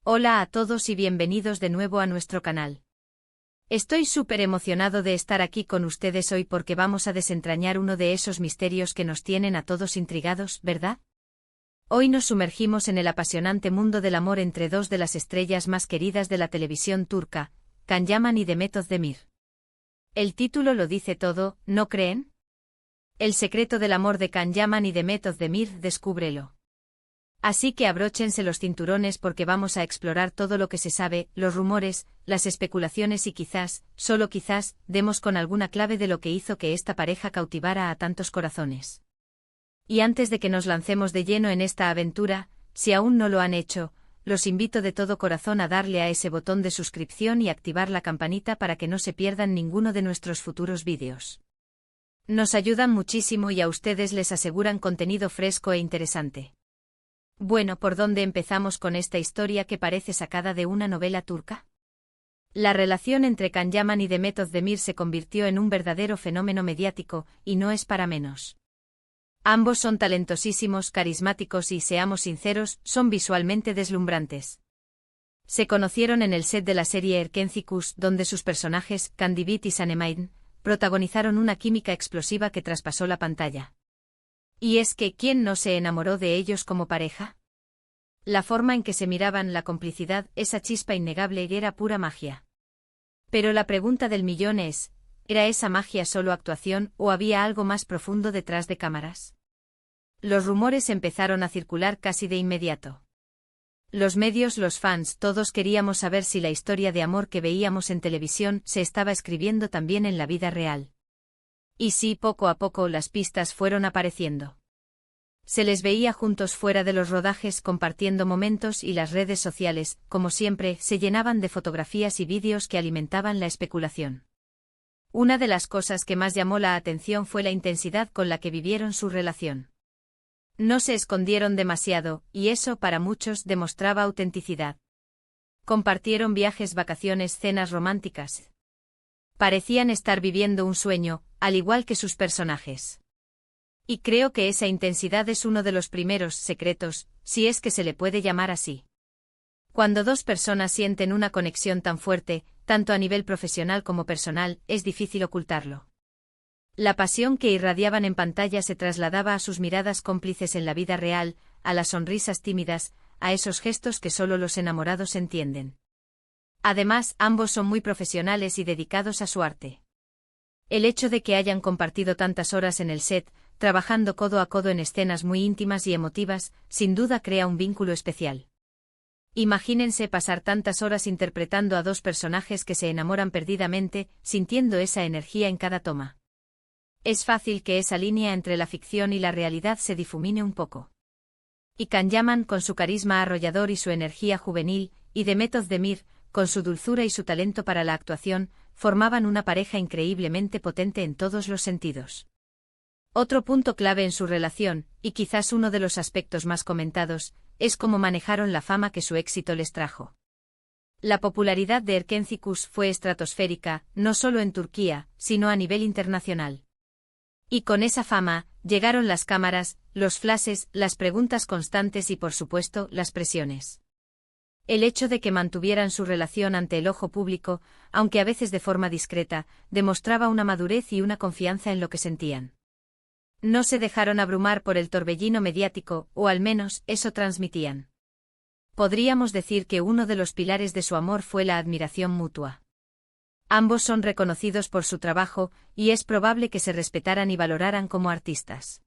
Hola a todos y bienvenidos de nuevo a nuestro canal. Estoy súper emocionado de estar aquí con ustedes hoy porque vamos a desentrañar uno de esos misterios que nos tienen a todos intrigados, ¿verdad? Hoy nos sumergimos en el apasionante mundo del amor entre dos de las estrellas más queridas de la televisión turca, Can Yaman y Demet Özdemir. El título lo dice todo, ¿no creen? El secreto del amor de Can Yaman y Demet Özdemir, descúbrelo. Así que abróchense los cinturones porque vamos a explorar todo lo que se sabe, los rumores, las especulaciones y quizás, solo quizás, demos con alguna clave de lo que hizo que esta pareja cautivara a tantos corazones. Y antes de que nos lancemos de lleno en esta aventura, si aún no lo han hecho, los invito de todo corazón a darle a ese botón de suscripción y activar la campanita para que no se pierdan ninguno de nuestros futuros vídeos. Nos ayudan muchísimo y a ustedes les aseguran contenido fresco e interesante. Bueno, ¿por dónde empezamos con esta historia que parece sacada de una novela turca? La relación entre Can Yaman y Demet Özdemir se convirtió en un verdadero fenómeno mediático, y no es para menos. Ambos son talentosísimos, carismáticos y, seamos sinceros, son visualmente deslumbrantes. Se conocieron en el set de la serie Erkenci, donde sus personajes, Kandibit y Sanemine, protagonizaron una química explosiva que traspasó la pantalla. Y es que, ¿quién no se enamoró de ellos como pareja? La forma en que se miraban, la complicidad, esa chispa innegable era pura magia. Pero la pregunta del millón es, ¿era esa magia solo actuación o había algo más profundo detrás de cámaras? Los rumores empezaron a circular casi de inmediato. Los medios, los fans, todos queríamos saber si la historia de amor que veíamos en televisión se estaba escribiendo también en la vida real. Y sí, poco a poco las pistas fueron apareciendo. Se les veía juntos fuera de los rodajes compartiendo momentos y las redes sociales, como siempre, se llenaban de fotografías y vídeos que alimentaban la especulación. Una de las cosas que más llamó la atención fue la intensidad con la que vivieron su relación. No se escondieron demasiado, y eso para muchos demostraba autenticidad. Compartieron viajes, vacaciones, cenas románticas. Parecían estar viviendo un sueño, al igual que sus personajes. Y creo que esa intensidad es uno de los primeros secretos, si es que se le puede llamar así. Cuando dos personas sienten una conexión tan fuerte, tanto a nivel profesional como personal, es difícil ocultarlo. La pasión que irradiaban en pantalla se trasladaba a sus miradas cómplices en la vida real, a las sonrisas tímidas, a esos gestos que solo los enamorados entienden. Además, ambos son muy profesionales y dedicados a su arte. El hecho de que hayan compartido tantas horas en el set, trabajando codo a codo en escenas muy íntimas y emotivas, sin duda crea un vínculo especial. Imagínense pasar tantas horas interpretando a dos personajes que se enamoran perdidamente, sintiendo esa energía en cada toma. Es fácil que esa línea entre la ficción y la realidad se difumine un poco. Y Can Yaman, con su carisma arrollador y su energía juvenil, y Demet Özdemir, con su dulzura y su talento para la actuación, formaban una pareja increíblemente potente en todos los sentidos. Otro punto clave en su relación, y quizás uno de los aspectos más comentados, es cómo manejaron la fama que su éxito les trajo. La popularidad de Erkenci fue estratosférica, no solo en Turquía, sino a nivel internacional. Y con esa fama, llegaron las cámaras, los flashes, las preguntas constantes y por supuesto, las presiones. El hecho de que mantuvieran su relación ante el ojo público, aunque a veces de forma discreta, demostraba una madurez y una confianza en lo que sentían. No se dejaron abrumar por el torbellino mediático, o al menos, eso transmitían. Podríamos decir que uno de los pilares de su amor fue la admiración mutua. Ambos son reconocidos por su trabajo, y es probable que se respetaran y valoraran como artistas.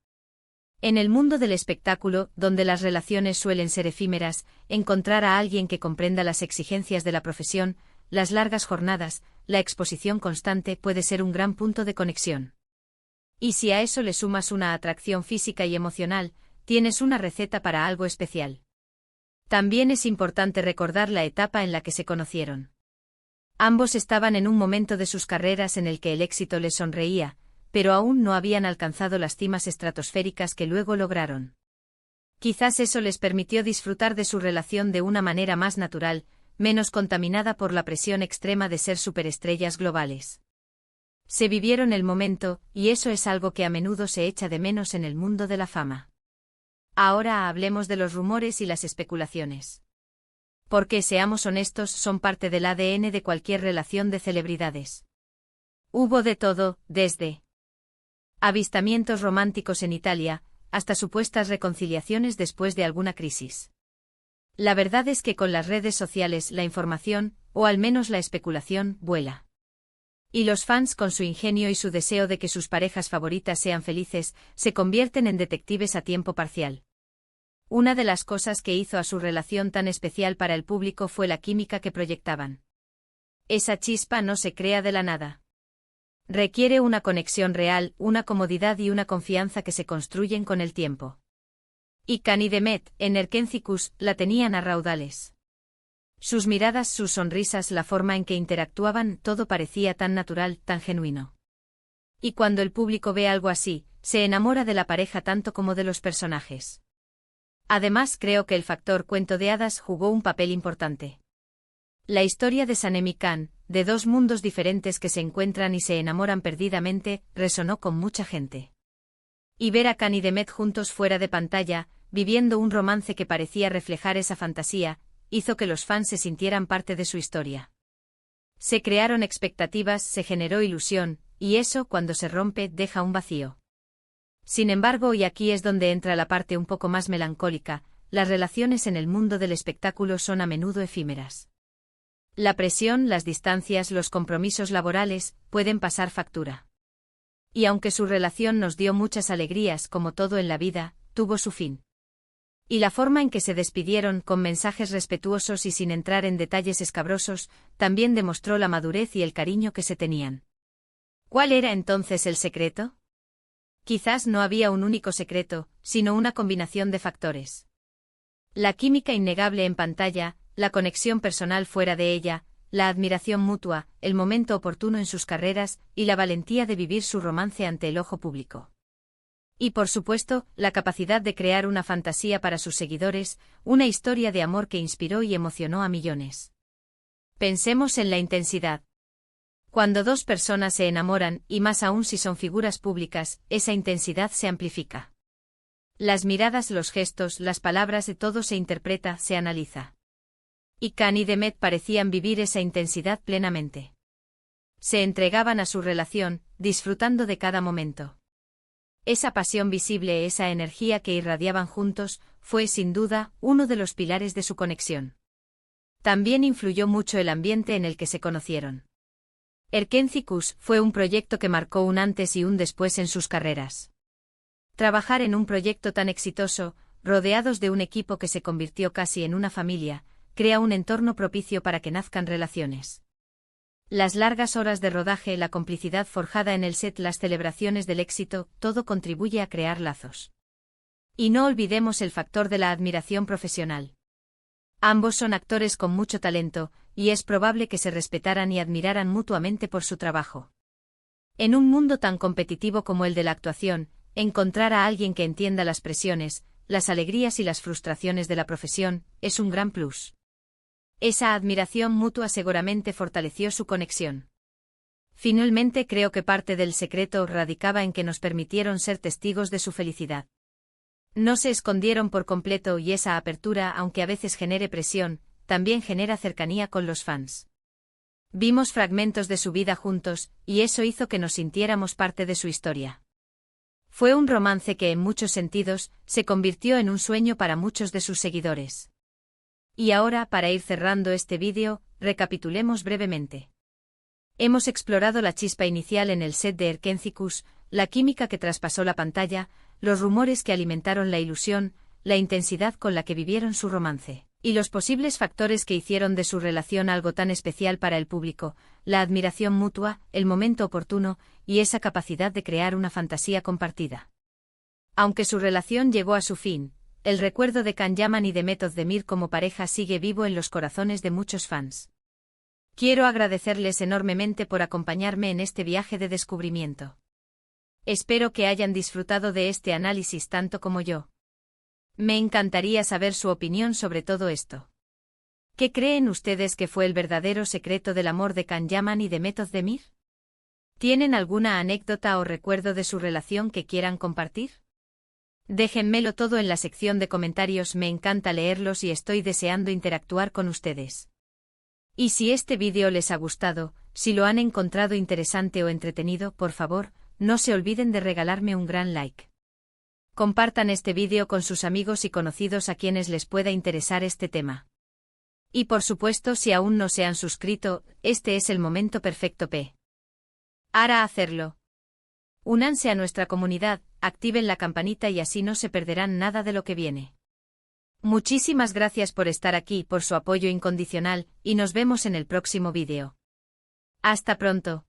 En el mundo del espectáculo, donde las relaciones suelen ser efímeras, encontrar a alguien que comprenda las exigencias de la profesión, las largas jornadas, la exposición constante puede ser un gran punto de conexión. Y si a eso le sumas una atracción física y emocional, tienes una receta para algo especial. También es importante recordar la etapa en la que se conocieron. Ambos estaban en un momento de sus carreras en el que el éxito les sonreía, pero aún no habían alcanzado las cimas estratosféricas que luego lograron. Quizás eso les permitió disfrutar de su relación de una manera más natural, menos contaminada por la presión extrema de ser superestrellas globales. Se vivieron el momento, y eso es algo que a menudo se echa de menos en el mundo de la fama. Ahora hablemos de los rumores y las especulaciones. Porque, seamos honestos, son parte del ADN de cualquier relación de celebridades. Hubo de todo, desde avistamientos románticos en Italia, hasta supuestas reconciliaciones después de alguna crisis. La verdad es que con las redes sociales la información, o al menos la especulación, vuela. Y los fans, con su ingenio y su deseo de que sus parejas favoritas sean felices, se convierten en detectives a tiempo parcial. Una de las cosas que hizo a su relación tan especial para el público fue la química que proyectaban. Esa chispa no se crea de la nada. Requiere una conexión real, una comodidad y una confianza que se construyen con el tiempo. Y Can y Demet, en Erkenci-Kuş, la tenían a raudales. Sus miradas, sus sonrisas, la forma en que interactuaban, todo parecía tan natural, tan genuino. Y cuando el público ve algo así, se enamora de la pareja tanto como de los personajes. Además, creo que el factor cuento de hadas jugó un papel importante. La historia de Sanem y Can, de dos mundos diferentes que se encuentran y se enamoran perdidamente, resonó con mucha gente. Y ver a Can y Demet juntos fuera de pantalla, viviendo un romance que parecía reflejar esa fantasía, hizo que los fans se sintieran parte de su historia. Se crearon expectativas, se generó ilusión, y eso, cuando se rompe, deja un vacío. Sin embargo, y aquí es donde entra la parte un poco más melancólica, las relaciones en el mundo del espectáculo son a menudo efímeras. La presión, las distancias, los compromisos laborales, pueden pasar factura. Y aunque su relación nos dio muchas alegrías, como todo en la vida, tuvo su fin. Y la forma en que se despidieron, con mensajes respetuosos y sin entrar en detalles escabrosos, también demostró la madurez y el cariño que se tenían. ¿Cuál era entonces el secreto? Quizás no había un único secreto, sino una combinación de factores. La química innegable en pantalla, la conexión personal fuera de ella, la admiración mutua, el momento oportuno en sus carreras, y la valentía de vivir su romance ante el ojo público. Y por supuesto, la capacidad de crear una fantasía para sus seguidores, una historia de amor que inspiró y emocionó a millones. Pensemos en la intensidad. Cuando dos personas se enamoran, y más aún si son figuras públicas, esa intensidad se amplifica. Las miradas, los gestos, las palabras, de todo se interpreta, se analiza. Y Can y Demet parecían vivir esa intensidad plenamente. Se entregaban a su relación, disfrutando de cada momento. Esa pasión visible, esa energía que irradiaban juntos, fue sin duda uno de los pilares de su conexión. También influyó mucho el ambiente en el que se conocieron. Erkenci-Kuş fue un proyecto que marcó un antes y un después en sus carreras. Trabajar en un proyecto tan exitoso, rodeados de un equipo que se convirtió casi en una familia, crea un entorno propicio para que nazcan relaciones. Las largas horas de rodaje, la complicidad forjada en el set, las celebraciones del éxito, todo contribuye a crear lazos. Y no olvidemos el factor de la admiración profesional. Ambos son actores con mucho talento, y es probable que se respetaran y admiraran mutuamente por su trabajo. En un mundo tan competitivo como el de la actuación, encontrar a alguien que entienda las presiones, las alegrías y las frustraciones de la profesión, es un gran plus. Esa admiración mutua seguramente fortaleció su conexión. Finalmente, creo que parte del secreto radicaba en que nos permitieron ser testigos de su felicidad. No se escondieron por completo, y esa apertura, aunque a veces genere presión, también genera cercanía con los fans. Vimos fragmentos de su vida juntos, y eso hizo que nos sintiéramos parte de su historia. Fue un romance que en muchos sentidos, se convirtió en un sueño para muchos de sus seguidores. Y ahora, para ir cerrando este vídeo, recapitulemos brevemente. Hemos explorado la chispa inicial en el set de Erkenci-Kuş, la química que traspasó la pantalla, los rumores que alimentaron la ilusión, la intensidad con la que vivieron su romance, y los posibles factores que hicieron de su relación algo tan especial para el público, la admiración mutua, el momento oportuno, y esa capacidad de crear una fantasía compartida. Aunque su relación llegó a su fin, el recuerdo de Can Yaman y Demet Özdemir como pareja sigue vivo en los corazones de muchos fans. Quiero agradecerles enormemente por acompañarme en este viaje de descubrimiento. Espero que hayan disfrutado de este análisis tanto como yo. Me encantaría saber su opinión sobre todo esto. ¿Qué creen ustedes que fue el verdadero secreto del amor de Can Yaman y Demet Özdemir? ¿Tienen alguna anécdota o recuerdo de su relación que quieran compartir? Déjenmelo todo en la sección de comentarios, me encanta leerlos y estoy deseando interactuar con ustedes. Y si este vídeo les ha gustado, si lo han encontrado interesante o entretenido, por favor, no se olviden de regalarme un gran like. Compartan este vídeo con sus amigos y conocidos a quienes les pueda interesar este tema. Y por supuesto, si aún no se han suscrito, este es el momento perfecto para hacerlo. Únanse a nuestra comunidad, activen la campanita y así no se perderán nada de lo que viene. Muchísimas gracias por estar aquí, por su apoyo incondicional, y nos vemos en el próximo vídeo. Hasta pronto.